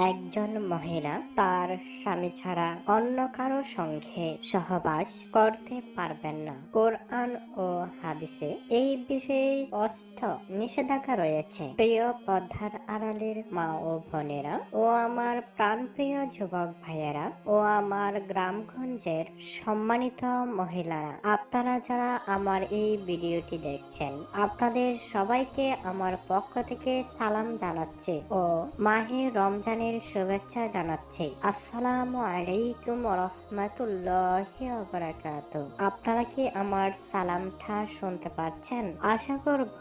একজন মহিলা তার স্বামী ছাড়া অন্য কারো সঙ্গে সহবাস করতে পারবেন না। কোরআন ও হাদিসে এই বিষয়ে স্পষ্ট নিষেধাজ্ঞা রয়েছে। প্রিয় পর্দার আড়ালের মা ও বোনেরা ও আমার প্রাণপ্রিয় যুবক ভাইয়েরা ও আমার গ্রামগঞ্জের সম্মানিত মহিলারা, আপনারা যারা আমার এই ভিডিওটি দেখছেন, আপনাদের সবাইকে আমার পক্ষ থেকে সালাম জানাচ্ছি ও মাহে রমজানের শুভেচ্ছা জানাচ্ছি। আসসালামু আলাইকুম রাহমাতুল্লাহি ওয়া বারাকাতুহু। আপনারা কি আমার সালামটা শুনতে পাচ্ছেন? আশা করব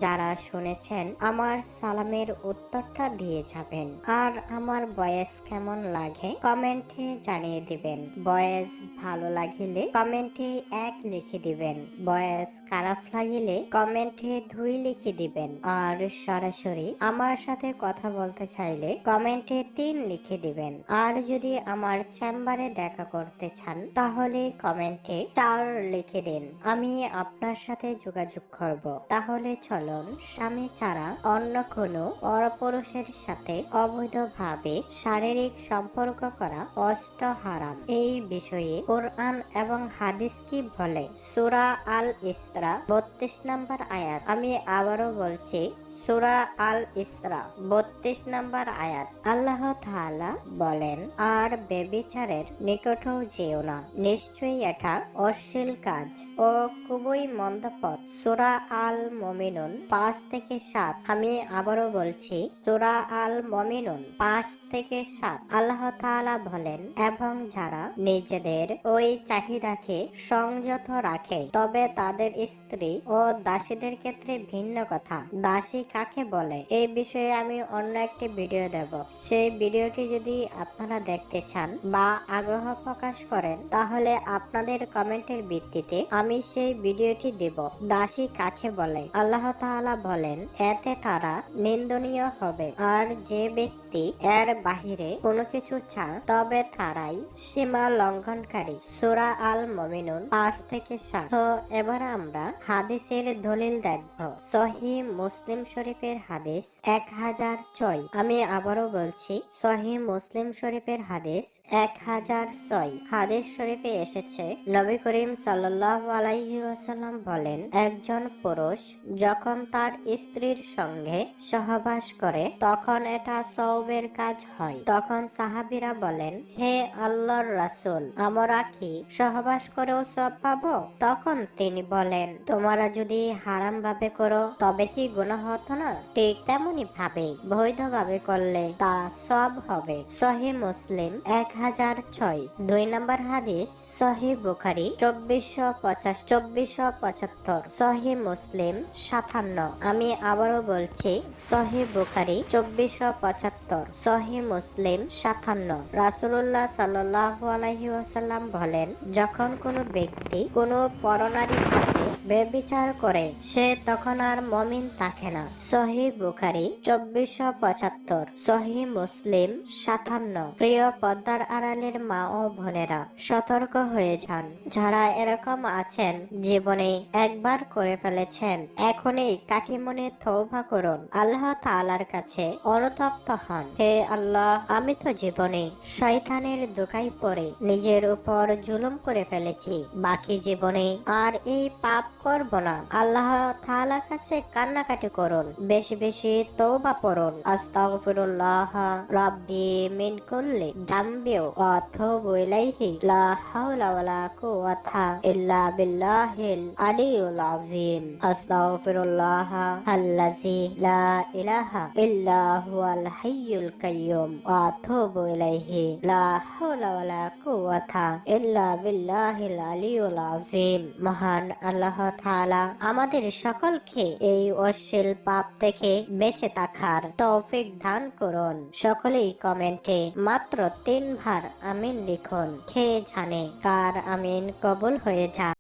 যারা শুনেছেন আমার সালামের উত্তরটা দিয়ে যাবেন। আর আমার ভয়েস কেমন লাগে কমেন্টে জানিয়ে দিবেন। ভয়েস ভালো লাগিলে কমেন্টে 1 লিখে দিবেন, ভয়েস খারাপ লাগিলে কমেন্টে 2 লিখে দিবেন, আর সরাসরি আমার সাথে কথা বলতে চাইলে কমেন্টে 3 লিখে দিবেন। আর যদি আমার চেম্বারে দেখা করতে চান তাহলে কমেন্টে 4 লিখে দিন, আমি আপনার সাথে যোগাযোগ করব। তাহলে চলুন, স্বামী ছাড়া অন্য কোনো পরপুরুষের সাথে অবৈধভাবে শারীরিক সম্পর্ক করা অষ্ট হারাম। এই বিষয়ে কোরআন এবং হাদিস কি বলে? সূরা আল ইসরা 32 নম্বর আয়াত। আমি আবারও বলছি, সূরা আল ইসরা 32 নম্বর আয়াত। আল্লাহ তাআলা বলেন, আর ব্যভিচারের নিকটও যেও না, নিশ্চয়ই এটা অশ্লীল কাজ ও খুবই মন্দ পথ। সূরা আল মুমিনুন 5 থেকে 7। আমি আবারও বলছি, সূরা আল মুমিনুন 5 থেকে 7। আল্লাহ তাআলা বলেন, এবং যারা নিজেদের ওই চাহিদাকে সংযত রাখে, তবে তাদের স্ত্রী ও দাসীদের ক্ষেত্রে ভিন্ন কথা। দাসী কাকে বলে এই বিষয়ে আমি অন্য একটি ভিডিও দেব। সেই ভিডিওটি যদি আপনারা দেখতে চান বা আগ্রহ প্রকাশ করেন তাহলে আপনাদের কমেন্টের ভিত্তিতে আমি সেই ভিডিওটি দেব। দাসী কাকে বলে? আল্লাহ তাআলা বলেন, এতে তারা নিন্দনীয় হবে, আর যে ব্যক্তি এর বাহিরে কোনো কিছু চায় তবে তারাই সীমা লঙ্ঘনকারী। সূরা আল মুমিনুন 5 থেকে 7। তো এবার আমরা হাদিসের দলিল দেখব। সহিহ মুসলিম শরীফের হাদিস 1006। আমি আবারও বলছি, সহিহ মুসলিম শরীফের হাদিস 1006। হাদিস শরীফে এসেছে, নবী করিম সাল্লাল্লাহু আলাইহি ওয়াসাল্লাম বলেন, একজন পুরুষ যখন তার স্ত্রীর সঙ্গে সহবাস করে তখন এটা সওবের কাজ হয়। তখন সাহাবীরা বলেন, হে আল্লাহর রাসূল, আমরা কি সহবাস করেও সওয়াব পাবো? তখন তিনি বলেন, তোমরা যদি হারাম ভাবে করো তবে কি গুনাহ হতো না? ঠিক তেমনি ভাবে বৈধ ভাবে করলে তা সওয়াব হবে। সহিহ মুসলিম 1006। 2 নম্বর হাদিস সহিহ বুখারী 2475। সহিহ মুসলিম 57। আমি আবারও বলছি, সহিহ বুখারী 2475, সহিহ মুসলিম 57। রাসূলুল্লাহ সাল্লাল্লাহু আলাইহি ওয়াসাল্লাম বলেন, যখন কোনো ব্যক্তি কোনো পরনারীর সাথে ব্যভিচার করে সে তখন আর মুমিন থাকে না। সহিহ বুখারী 2475, সহিহ মুসলিম 57। প্রিয় পর্দার আড়ালের মা ও বোনেরা, সতর্ক হয়ে যান। যারা এরকম আছেন, জীবনে একবার করে ফেলেছেন, এখনই কাটিমনে তওবা করুন, আল্লাহ তাআলার কাছে অনুতপ্ত হন। হে আল্লাহ, আমি তো জীবনে শয়তানের ধোঁকায় পড়ে নিজের উপর জুলুম করে ফেলেছি, বাকি জীবনে আর এই পাপ করব না। আল্লাহ তাআলার কাছে কান্নাকাটি করুন, বেশি বেশি তওবা পড়ুন। আস্তাগফিরুল্লাহ রাব্বি মিন কুল্লি যামবি ওয়া আতুবু ইলাইহি, লা হাওলা ওয়ালা কুওয়াতা ইল্লা বিল্লাহিল আলিয়্যিল আযীম। আস্তাগফিরুল্লাহ আল্লাযী লা ইলাহা ইল্লা হুয়াল হাইয়ুল কাইয়্যুম ওয়া আতুবু ইলাইহি, লা হাওলা ওয়ালা কুওয়াতা ইল্লা বিল্লাহিল আলিয়্যিল আযীম। মহান আল্লাহ তাআলা আমাদের সকলকে এই অশ্লীল পাপ থেকে বেঁচে থাকার তৌফিক দান করুন। সকলেই কমেন্টে মাত্র 3 বার আমিন লিখুন। কে জানে কার আমিন কবুল হয়ে যায়।